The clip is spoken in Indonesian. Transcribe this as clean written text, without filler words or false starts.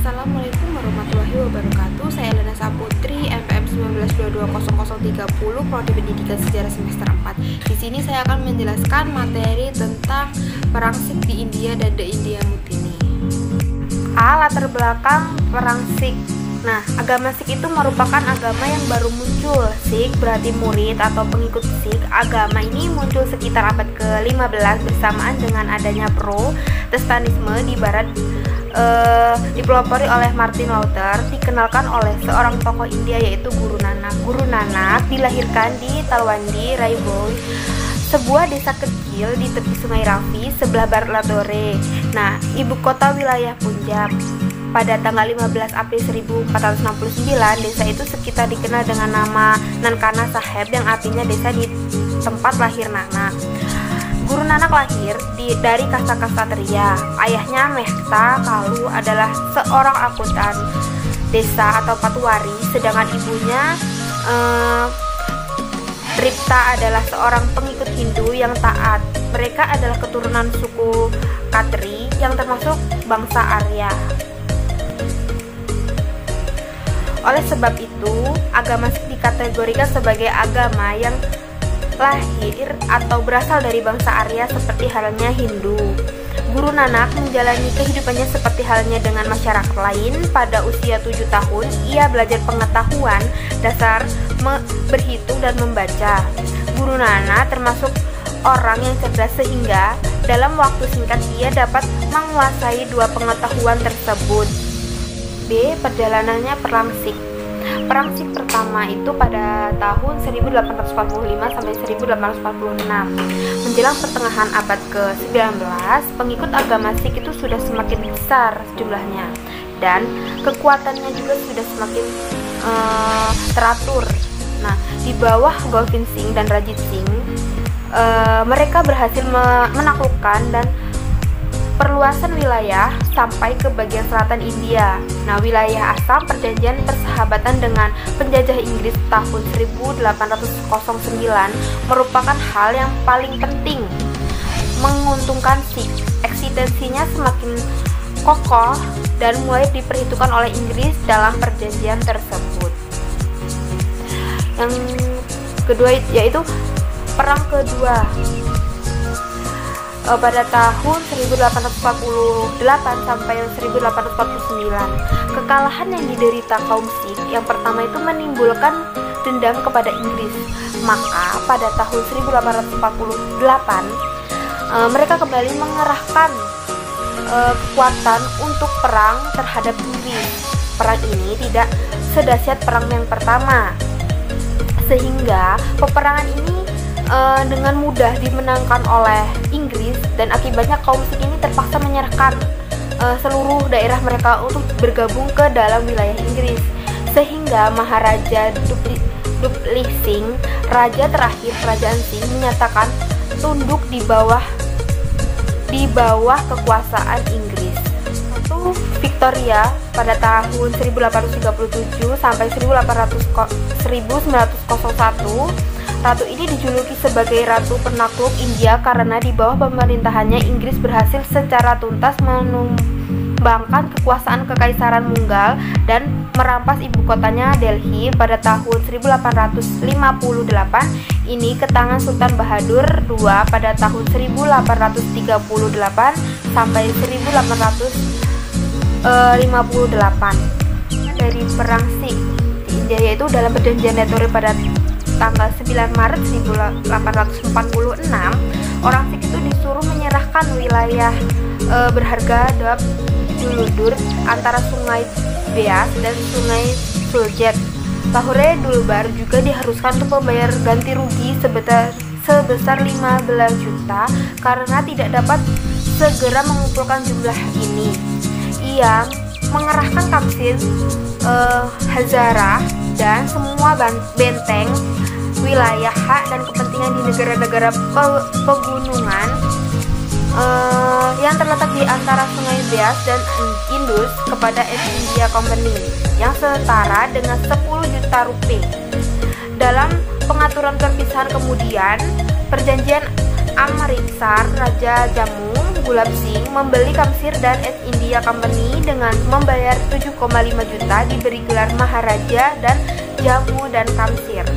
Assalamualaikum warahmatullahi wabarakatuh. Saya Elena Saputri, MPM 19220030, Prodi Pendidikan Sejarah semester 4. Di sini saya akan menjelaskan materi tentang Perang Sikh di India dan The India Mutiny. Latar belakang Perang Sikh. Nah, agama Sikh itu merupakan agama yang baru muncul. Sikh berarti murid atau pengikut Sikh. Agama ini muncul sekitar abad ke-15 bersamaan dengan adanya Protestanisme di barat, dipelopori oleh Martin Luther, dikenalkan oleh seorang tokoh India yaitu Guru Nanak. Guru Nanak dilahirkan di Talwandi, Raiboi, sebuah desa kecil di tepi Sungai Ravi sebelah barat Lahore. Nah, ibu kota wilayah Punjab. Pada tanggal 15 April 1469, desa itu sekitar dikenal dengan nama Nankana Saheb yang artinya desa di tempat lahir Nanak. Guru Nanak lahir dari kasta ksatria. Ayahnya Mehta Kalu adalah seorang akuntan desa atau patuari, sedangkan ibunya Tripta adalah seorang pengikut Hindu yang taat. Mereka adalah keturunan suku Khatri yang termasuk bangsa Arya. Oleh sebab itu, agama Sikh dikategorikan sebagai agama yang lahir atau berasal dari bangsa Arya seperti halnya Hindu. Guru Nanak menjalani kehidupannya seperti halnya dengan masyarakat lain. Pada usia 7 tahun, ia belajar pengetahuan dasar berhitung dan membaca. Guru Nanak termasuk orang yang cerdas sehingga dalam waktu singkat ia dapat menguasai dua pengetahuan tersebut. B. Perjalanannya Perang Sikh. Perang Sikh pertama itu pada tahun 1845 sampai 1846. Menjelang pertengahan abad ke-19, pengikut agama Sikh itu sudah semakin besar jumlahnya dan kekuatannya juga sudah semakin teratur. Nah, di bawah Govind Singh dan Ranjit Singh, mereka berhasil menaklukkan dan perluasan wilayah sampai ke bagian selatan India. Nah, wilayah Assam, perjanjian persahabatan dengan penjajah Inggris tahun 1809 merupakan hal yang paling penting menguntungkan Sikh. Eksistensinya semakin kokoh dan mulai diperhitungkan oleh Inggris dalam perjanjian tersebut. Yang kedua yaitu Perang Kedua. Pada tahun 1848 sampai 1849, kekalahan yang diderita kaum Sikh yang pertama itu menimbulkan dendam kepada Inggris. Maka pada tahun 1848 mereka kembali mengerahkan kekuatan untuk perang terhadap Inggris. Perang ini tidak sedahsyat perang yang pertama, sehingga peperangan ini dengan mudah dimenangkan oleh Inggris, dan akibatnya kaum Sikh ini terpaksa menyerahkan seluruh daerah mereka untuk bergabung ke dalam wilayah Inggris, sehingga Maharaja Dupli Singh, raja terakhir kerajaan Sikh, menyatakan tunduk di bawah kekuasaan Inggris. Ratu Victoria pada tahun 1837 sampai 1901, ratu ini dijuluki sebagai Ratu Penakluk India karena di bawah pemerintahannya Inggris berhasil secara tuntas menumbangkan kekuasaan Kekaisaran Mughal dan merampas ibu kotanya Delhi pada tahun 1858 ini ke tangan Sultan Bahadur II pada tahun 1838 sampai 1858. Dari Perang Sikh di India yaitu dalam perjanjian Lahore pada tanggal 9 Maret 1846, orang Sikh itu disuruh menyerahkan wilayah berharga Duludur antara Sungai Beas dan Sungai Suljet. Lahore Dulbar juga diharuskan untuk membayar ganti rugi sebesar 15 juta karena tidak dapat segera mengumpulkan jumlah ini. Ia mengerahkan Kamsin, Hazara, dan semua benteng wilayah hak dan kepentingan di negara-negara pegunungan yang terletak di antara Sungai Beas dan Indus kepada East India Company yang setara dengan 10 juta rupiah. Dalam pengaturan perpisahan kemudian, perjanjian Amritsar, Raja Jammu Gulab Singh membeli Kamsir dan East India Company dengan membayar 7,5 juta, diberi gelar Maharaja dan Jamu dan Kamsir.